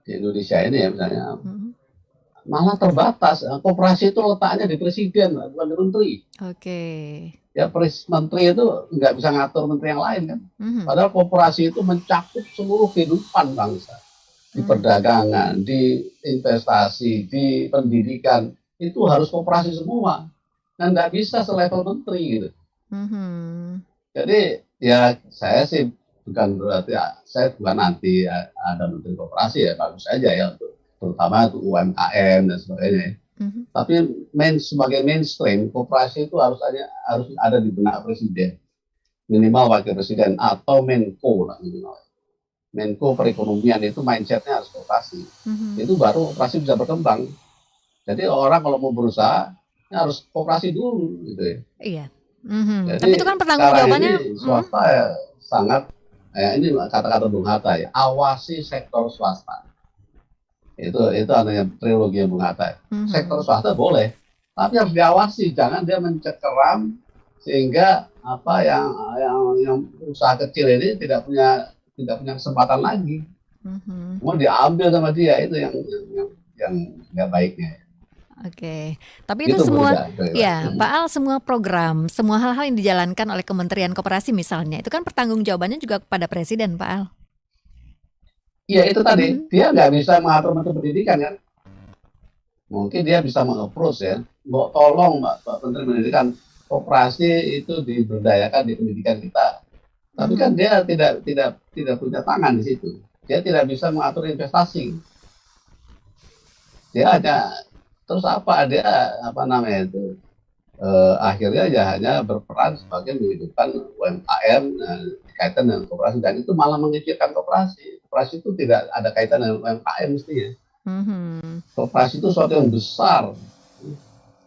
di Indonesia ini ya misalnya, malah terbatas. Koperasi itu letaknya di presiden, bukan di menteri. Oke. Ya menteri itu nggak bisa ngatur menteri yang lain kan. Padahal koperasi itu mencakup seluruh kehidupan bangsa. Di perdagangan, di investasi, di pendidikan, itu harus koperasi semua. Dan nggak bisa selevel menteri gitu. Jadi ya saya sih bukan berarti, saya bukan nanti ada menteri koperasi ya, bagus saja ya untuk terutama untuk UMKM dan sebagainya. Tapi sebagai mainstream, koperasi itu harus ada di benak presiden, minimal wakil presiden atau Menko lah minimal. Menko perekonomian itu mindsetnya harus koperasi. Itu baru koperasi bisa berkembang. Jadi orang kalau mau berusaha harus koperasi dulu gitu ya. Iya. Jadi tapi itu kan pertanggungjawabannya swasta ya, sangat ini kata-kata Bung Hatta ya, awasi sektor swasta. Itu adanya trilogi yang Bung Hatta. Sektor swasta boleh, tapi harus diawasi, jangan dia mencekeram sehingga apa yang usaha kecil ini tidak punya kesempatan lagi. Mau diambil sama dia, itu yang nggak baiknya. Oke, tapi itu semua ya Pak Al, semua program, semua hal-hal yang dijalankan oleh Kementerian Koperasi misalnya, itu kan pertanggungjawabannya juga kepada Presiden, Pak Al. Iya itu tadi, dia nggak bisa mengatur Menteri Pendidikan kan. Mungkin dia bisa meng-approach ya, mau tolong Pak Menteri Pendidikan, koperasi itu diberdayakan di pendidikan kita. Tapi kan dia tidak punya tangan di situ. Dia tidak bisa mengatur investasi. Dia hanya akhirnya ya hanya berperan sebagai menghidupkan UMKM kaitan dengan koperasi, dan itu malah mengecilkan koperasi. Koperasi itu tidak ada kaitan dengan UMKM mestinya. Koperasi itu sesuatu yang besar,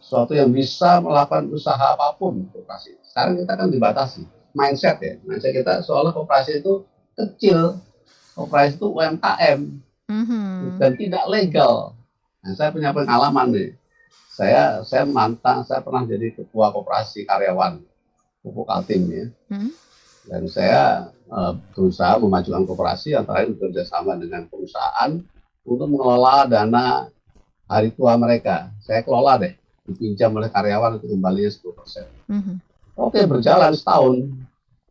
sesuatu yang bisa melakukan usaha apapun. Koperasi sekarang kita kan dibatasi mindset kita seolah koperasi itu kecil, koperasi itu UMKM dan tidak legal. Nah, saya punya pengalaman nih. Saya pernah jadi ketua koperasi karyawan Pupuk Kaltim ya. Dan saya berusaha memajukan koperasi antara lain bekerja sama dengan perusahaan untuk mengelola dana hari tua mereka. Saya kelola deh, dipinjam oleh karyawan itu kembalinya 10%. Oke, berjalan setahun.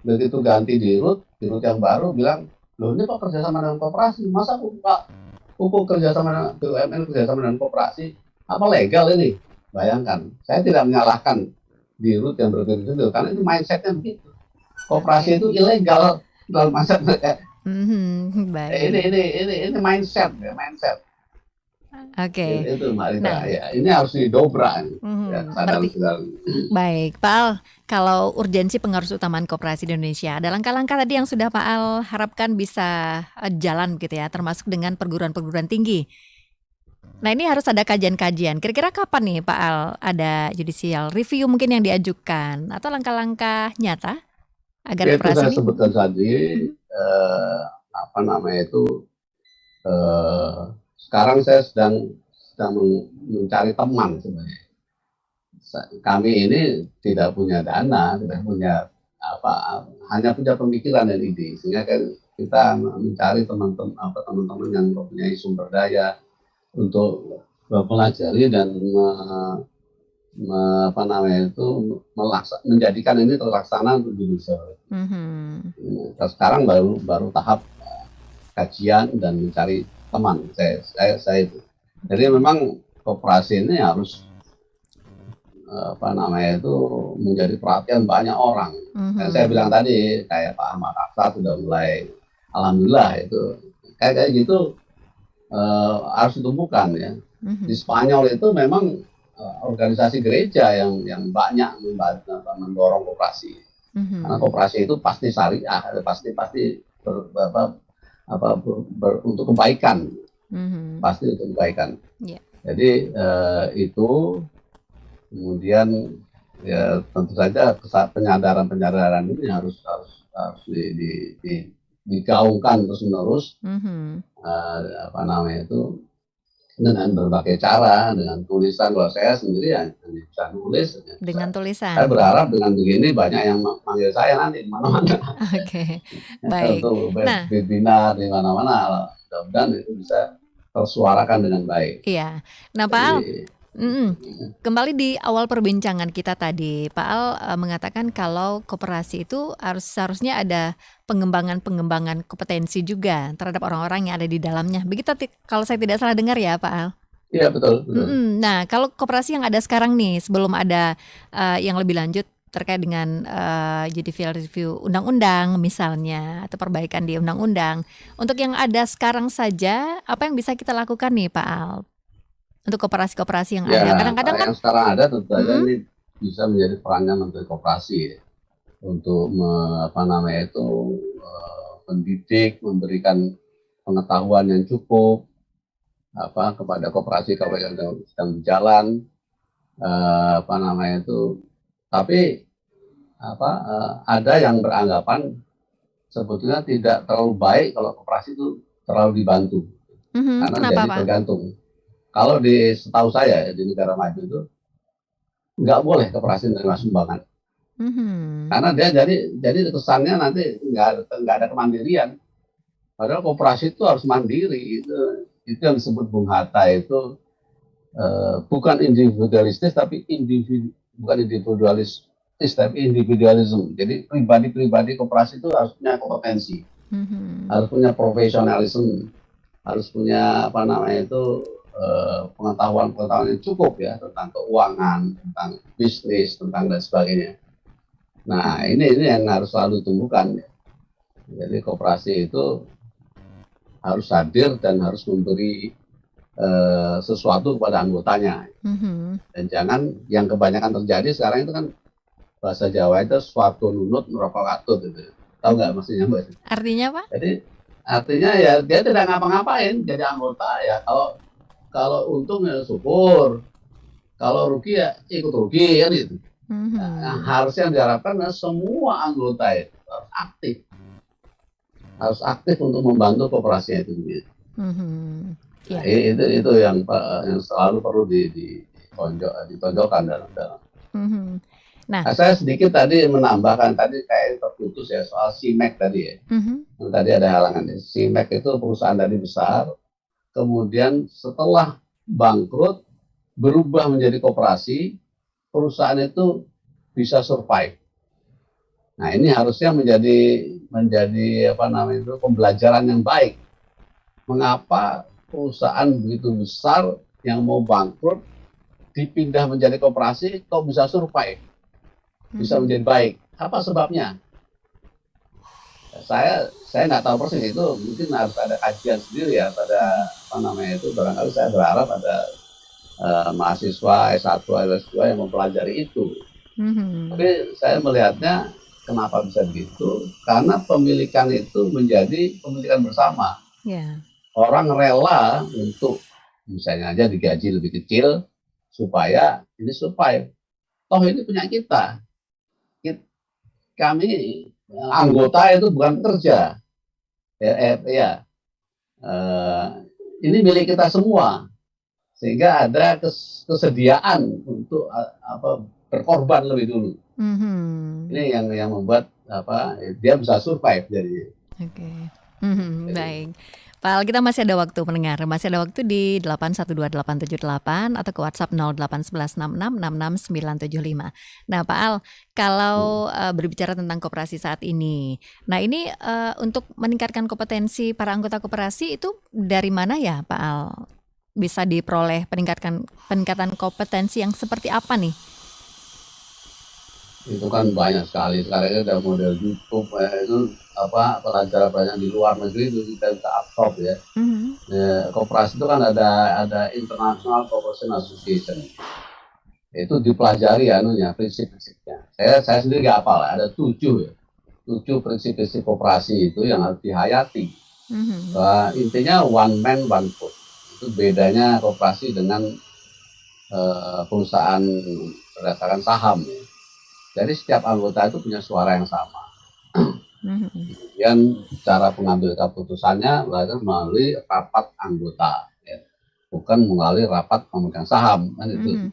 Begitu ganti dirut yang baru bilang, loh ini kok kerjasama dengan koperasi? Masa pupuk kerjasama dengan BUMN, kerjasama dengan koperasi? Apa legal ini? Bayangkan, saya tidak menyalahkan dirut yang berbeda itu, karena itu mindsetnya begitu. Koperasi itu ilegal dalam mindset mereka. Baik. Ini mindset ya, mindset. Oke. Itu Mbak Rita. Nah, Ya, ini harus didobrak. Ya, baik, Pak Al, kalau urgensi pengaruh utamaan koperasi di Indonesia, ada langkah-langkah tadi yang sudah Pak Al harapkan bisa jalan gitu ya, termasuk dengan perguruan-perguruan tinggi. Nah, ini harus ada kajian-kajian. Kira-kira kapan nih Pak Al ada judicial review mungkin yang diajukan atau langkah-langah nyata agar itu koperasi saya ini sebutkan tadi, apa namanya itu, sekarang saya sedang mencari teman sebenarnya. Kami ini tidak punya dana, tidak punya apa, hanya punya pemikiran dan ide, sehingga kita mencari teman-teman yang mempunyai sumber daya untuk mempelajari dan apa namanya itu menjadikan ini terlaksana untuk judicial. Sekarang baru tahap kajian dan mencari teman saya itu. Jadi memang koperasi ini harus apa namanya itu menjadi perhatian banyak orang. Saya bilang tadi kayak Pak Ahmad Aksar sudah mulai, alhamdulillah itu kayak gitu harus ditumbuhkan ya. Di Spanyol itu memang organisasi gereja yang banyak mendorong koperasi. Karena koperasi itu pasti syariah, pasti untuk kebaikan, pasti untuk kebaikan. Jadi itu kemudian ya tentu saja penyadaran ini harus digaungkan terus menerus, apa namanya itu, dengan berbagai cara, dengan tulisan. Kalau saya sendiri yang bisa nulis dengan tulisan. Saya berharap dengan begini banyak yang manggil saya nanti di mana-mana. Oke, baik. Untuk webinar di mana-mana, mudah-mudahan itu bisa tersuarakan dengan baik. Iya. Nah, Pak Al, kembali di awal perbincangan kita tadi, Pak Al mengatakan kalau koperasi itu seharusnya ada pengembangan kompetensi juga terhadap orang-orang yang ada di dalamnya. Begitu kalau saya tidak salah dengar ya, Pak Al? Iya, betul. Nah, kalau koperasi yang ada sekarang nih, sebelum ada yang lebih lanjut terkait dengan judicial review undang-undang misalnya, atau perbaikan di undang-undang, untuk yang ada sekarang saja, apa yang bisa kita lakukan nih, Pak Al? Untuk koperasi-koperasi yang ada, kadang-kadang kan yang sekarang ada tentu saja ini bisa menjadi perannya Menteri Koperasi ya, untuk apa namanya itu mendidik, memberikan pengetahuan yang cukup kepada koperasi yang sedang berjalan, apa namanya itu. Tapi ada yang beranggapan sebetulnya tidak terlalu baik kalau koperasi itu terlalu dibantu, karena jadi tergantung. Kalau setahu saya di negara maju itu nggak boleh koperasi menerima sumbangan, karena dia jadi kesannya nanti nggak ada kemandirian. Padahal koperasi itu harus mandiri. Itu yang disebut Bung Hatta itu bukan individualistis tapi bukan individualistis tapi individualisme. Jadi pribadi koperasi itu harus punya kompetensi, harus punya profesionalisme, harus punya apa namanya itu pengetahuan yang cukup ya tentang keuangan, tentang bisnis, tentang dan sebagainya. Nah ini yang harus selalu ditumbuhkan ya. Jadi koperasi itu harus hadir dan harus memberi sesuatu kepada anggotanya. Dan jangan yang kebanyakan terjadi sekarang itu kan bahasa Jawa itu suatu nunut merokokatut itu. Tahu nggak maksudnya Mbak? Artinya apa? Jadi artinya ya dia tidak ngapa-ngapain jadi anggota ya. Kalau untung ya syukur, kalau rugi ya ikut rugi kan gitu. Nah, harusnya diharapkan semua anggota itu harus aktif untuk membantu koperasinya itu sendiri. Nah, itu yang selalu perlu ditonjolkan dalam. Nah, saya sedikit tadi menambahkan tadi kayak terputus ya soal CIMEK tadi ya. Yang tadi ada halangannya. CIMEK itu perusahaan tadi besar, kemudian setelah bangkrut berubah menjadi koperasi, perusahaan itu bisa survive. Nah, ini harusnya menjadi apa namanya itu pembelajaran yang baik. Mengapa perusahaan begitu besar yang mau bangkrut dipindah menjadi koperasi kok bisa survive, bisa menjadi baik? Apa sebabnya? Saya nggak tahu persis, itu mungkin harus ada kajian sendiri ya pada apa namanya itu. Barangkali saya berharap ada mahasiswa S1 S2 yang mempelajari itu. Tapi saya melihatnya kenapa bisa begitu? Karena pemilikan itu menjadi pemilikan bersama. Orang rela untuk misalnya aja digaji lebih kecil supaya ini survive. Toh ini punya kita. Kami anggota itu bukan pekerja. Ini milik kita semua. Sehingga ada kesediaan untuk berkorban lebih dulu. Ini yang membuat dia bisa survive jadi. Baik. Pak Al, kita masih ada waktu pendengar, masih ada waktu di 8128878 atau ke WhatsApp 08116666975. Nah, Pak Al, kalau berbicara tentang koperasi saat ini, nah ini untuk meningkatkan kompetensi para anggota koperasi itu dari mana ya, Pak Al? Bisa diperoleh peningkatan kompetensi yang seperti apa nih? Itu kan banyak sekali. Sekarang ini ada model YouTube, itu pelajaran di luar negeri itu kita bisa absorb ya. Koperasi itu kan ada International Cooperation Association. Itu dipelajari prinsip-prinsipnya. Saya sendiri nggak hafal, ada 7 prinsip-prinsip koperasi itu yang harus dihayati. Intinya one man one vote. Itu bedanya koperasi dengan perusahaan berdasarkan saham ya. Jadi setiap anggota itu punya suara yang sama. Kemudian cara pengambil keputusannya melalui rapat anggota, ya. Bukan melalui rapat pemegang saham kan itu.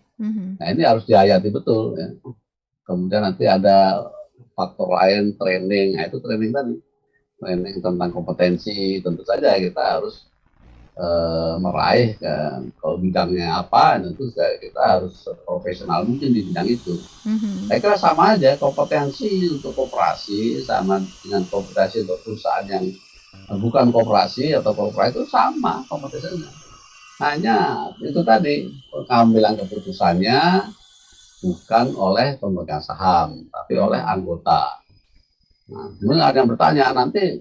Nah, ini harus dihayati betul ya. Kemudian nanti ada faktor lain, training. Nah, itu training tentang kompetensi. Tentu saja kita harus meraih kalau bidangnya apa, tentu kita harus profesional mungkin di bidang itu. Saya kira sama aja, kompetensi untuk koperasi sama dengan kompetensi untuk perusahaan yang bukan koperasi atau korporasi itu sama kompetensinya. Hanya itu tadi, pengambilan keputusannya bukan oleh pemegang saham, tapi oleh anggota. Nah, kemudian ada yang bertanya nanti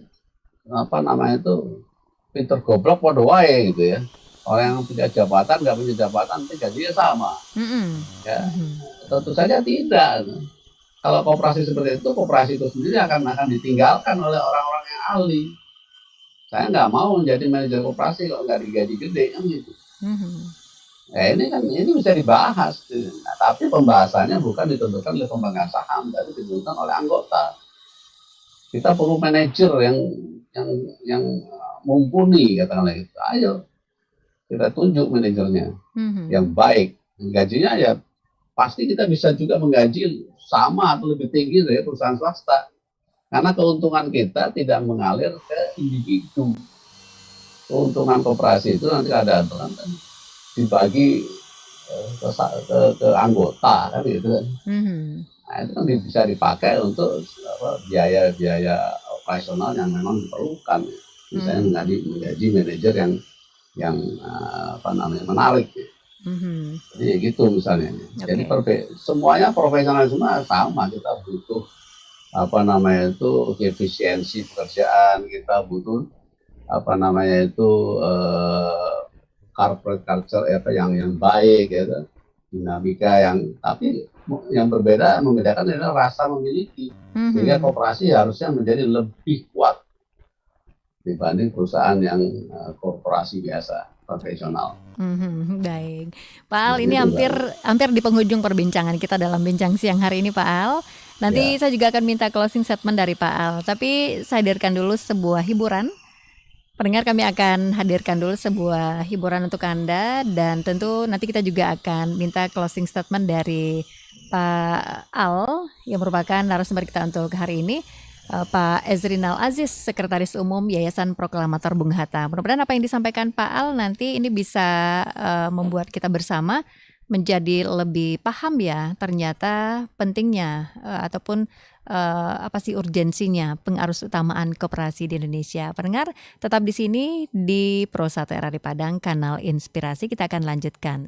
pinter goblok pada wae gitu ya. Orang yang punya jabatan nggak punya jabatan nanti gajinya sama. Ya, tentu saja tidak. Kalau koperasi seperti itu, koperasi itu sendiri akan ditinggalkan oleh orang-orang yang ahli. Saya nggak mau menjadi manajer koperasi kalau nggak digaji gede kan gitu. Ini bisa dibahas. Nah, tapi pembahasannya bukan ditentukan oleh pemegang saham, tapi ditentukan oleh anggota. Kita perlu manajer yang mumpuni, katakanlah itu. Ayo kita tunjuk manajernya yang baik. Gajinya ya pasti kita bisa juga menggaji sama atau lebih tinggi dari perusahaan swasta. Karena keuntungan kita tidak mengalir ke individu. Keuntungan koperasi itu nanti ada aturan kan dibagi ke anggota kan gitu kan. Nah, itu kan bisa dipakai untuk biaya-biaya operasional yang memang diperlukan. Misalnya menggaji manajer yang menarik. Jadi gitu misalnya. Jadi semuanya profesional semua sama. Kita butuh efisiensi pekerjaan, kita butuh corporate culture yang baik gitu. Dinamika tapi yang membedakan adalah rasa memiliki. Sehingga koperasi harusnya menjadi lebih kuat dibanding perusahaan yang korporasi biasa profesional. Baik, Pak Al, ini hampir di penghujung perbincangan kita dalam bincang siang hari ini, Pak Al. Nanti saya juga akan minta closing statement dari Pak Al. Tapi saya hadirkan dulu sebuah hiburan. Pendengar, kami akan hadirkan dulu sebuah hiburan untuk Anda, dan tentu nanti kita juga akan minta closing statement dari Pak Al yang merupakan narasumber kita untuk hari ini, Pak Ezrinal Aziz, Sekretaris Umum Yayasan Proklamator Bung Hatta. Mudah-mudahan apa yang disampaikan Pak Al nanti ini bisa membuat kita bersama menjadi lebih paham ya ternyata pentingnya ataupun apa sih urgensinya pengarus utamaan koperasi di Indonesia. Pendengar tetap di sini di Pro 1 RRI Padang, Kanal Inspirasi. Kita akan lanjutkan.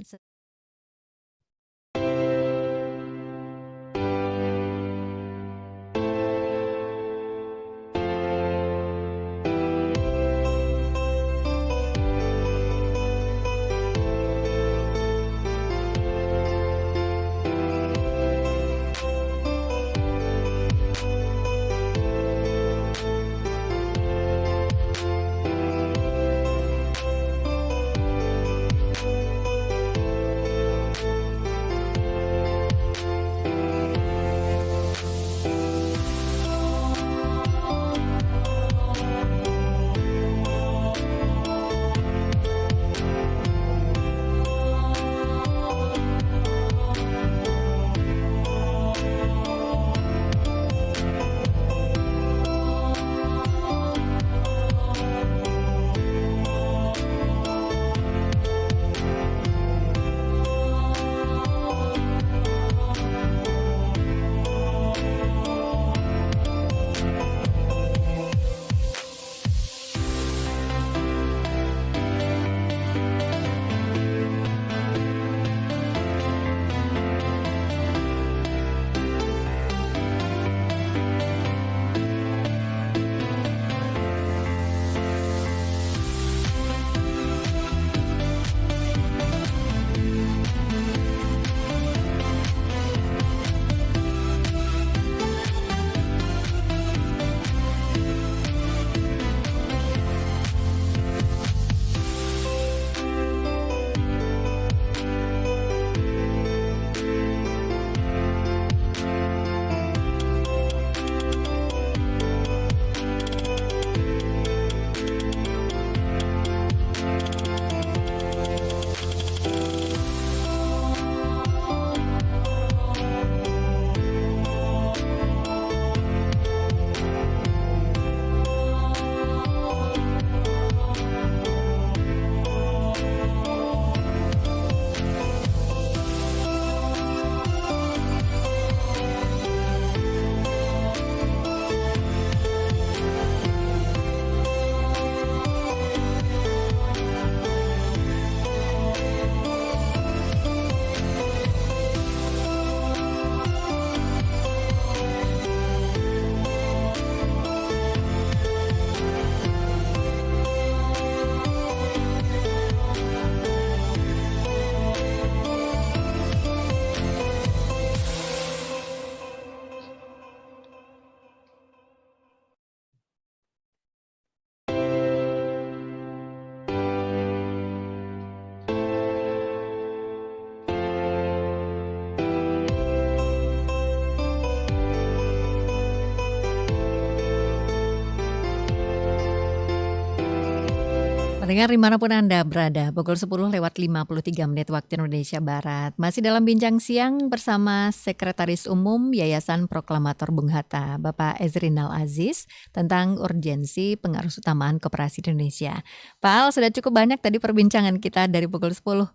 Pendengar dimanapun Anda berada, pukul 10:53 waktu Indonesia Barat. Masih dalam bincang siang bersama Sekretaris Umum Yayasan Proklamator Bung Hatta, Bapak Ezrinal Aziz, tentang urgensi pengarus utamaan koperasi di Indonesia. Pak Al, sudah cukup banyak tadi perbincangan kita dari pukul 10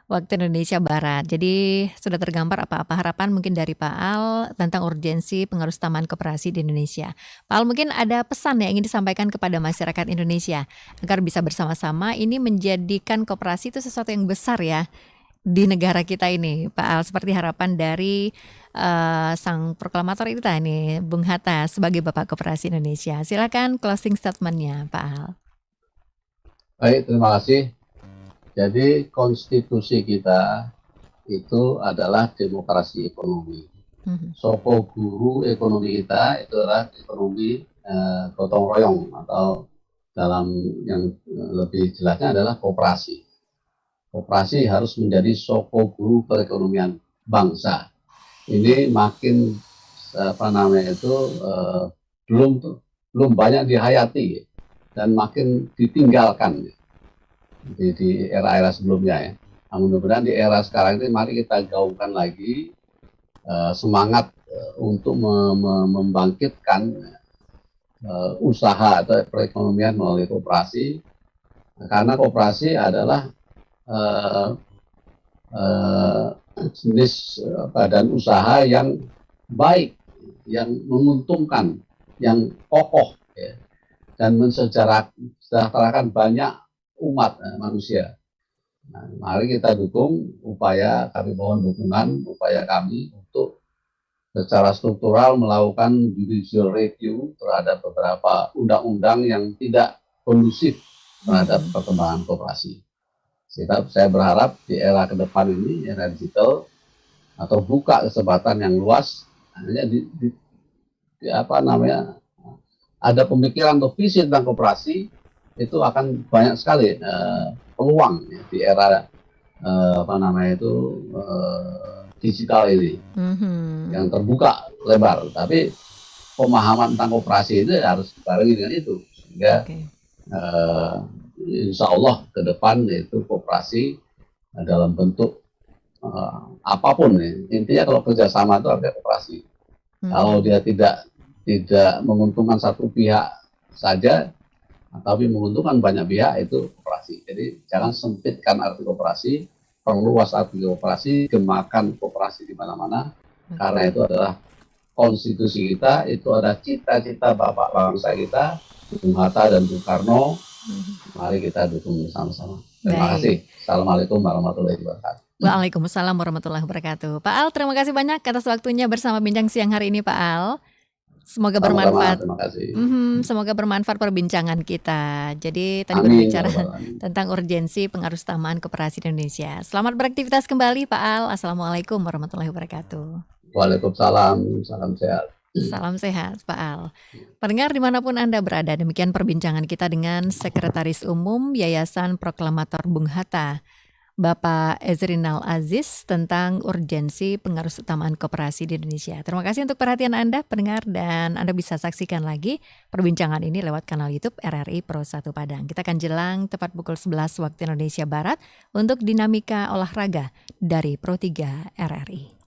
waktu Indonesia Barat. Jadi sudah tergambar apa-apa harapan mungkin dari Pak Al tentang urgensi pengarus utamaan koperasi di Indonesia. Pak Al, mungkin ada pesan yang ingin disampaikan kepada masyarakat Indonesia agar bisa bersama-sama ini menjadikan koperasi itu sesuatu yang besar ya di negara kita ini, Pak Al, seperti harapan dari sang proklamator itu nih, Bung Hatta sebagai Bapak Koperasi Indonesia. Silakan closing statement-nya, Pak Al. Baik, terima kasih. Jadi konstitusi kita itu adalah demokrasi ekonomi. Soko guru ekonomi kita itu adalah ekonomi gotong royong, atau dalam yang lebih jelasnya adalah koperasi. Koperasi harus menjadi soko guru perekonomian bangsa. Ini makin belum banyak dihayati dan makin ditinggalkan di era-era sebelumnya ya. Nah, mudah-mudahan di era sekarang ini mari kita gaungkan lagi semangat untuk membangkitkan usaha atau perekonomian melalui koperasi, karena koperasi adalah jenis badan usaha yang baik, yang menguntungkan, yang kokoh, ya, dan mensejahterakan banyak umat manusia. Nah, mari kita dukung kami mohon dukungan upaya kami untuk secara struktural melakukan judicial review terhadap beberapa undang-undang yang tidak kondusif terhadap perkembangan koperasi. Saya berharap di era ke depan ini, era digital, atau buka kesempatan yang luas, hanya ada pemikiran atau visi tentang koperasi, itu akan banyak sekali peluang ya, di era digital ini yang terbuka lebar. Tapi pemahaman tentang koperasi itu harus dibarengi dengan itu, sehingga insya Allah ke depan itu koperasi dalam bentuk apapun ya. Intinya kalau kerjasama itu ada koperasi. Kalau dia tidak menguntungkan satu pihak saja, tapi menguntungkan banyak pihak, itu koperasi. Jadi jangan sempitkan arti koperasi, perluas arti koperasi, gemakan koperasi di mana-mana, karena itu adalah konstitusi kita, itu ada cita-cita Bapak bangsa kita, Bung Hatta dan Bung Karno. Mari kita dukung bersama-sama. Terima kasih. Assalamualaikum warahmatullahi wabarakatuh. Waalaikumsalam warahmatullahi wabarakatuh. Pak Al, terima kasih banyak atas waktunya bersama Bincang Siang hari ini, Pak Al. Semoga bermanfaat. Terima kasih. Semoga bermanfaat perbincangan kita. Jadi tadi berbicara tentang urgensi pengaruh utamaan koperasi di Indonesia. Selamat beraktivitas kembali, Pak Al. Assalamualaikum warahmatullahi wabarakatuh. Waalaikumsalam. Salam sehat. Salam sehat, Pak Al. Pendengar dimanapun Anda berada, demikian perbincangan kita dengan Sekretaris Umum Yayasan Proklamator Bung Hatta, Bapak Ezrinal Aziz, tentang urgensi pengaruh utamaan koperasi di Indonesia. Terima kasih untuk perhatian Anda, pendengar, dan Anda bisa saksikan lagi perbincangan ini lewat kanal YouTube RRI Pro 1 Padang. Kita akan jelang tepat pukul 11 waktu Indonesia Barat untuk dinamika olahraga dari Pro 3 RRI.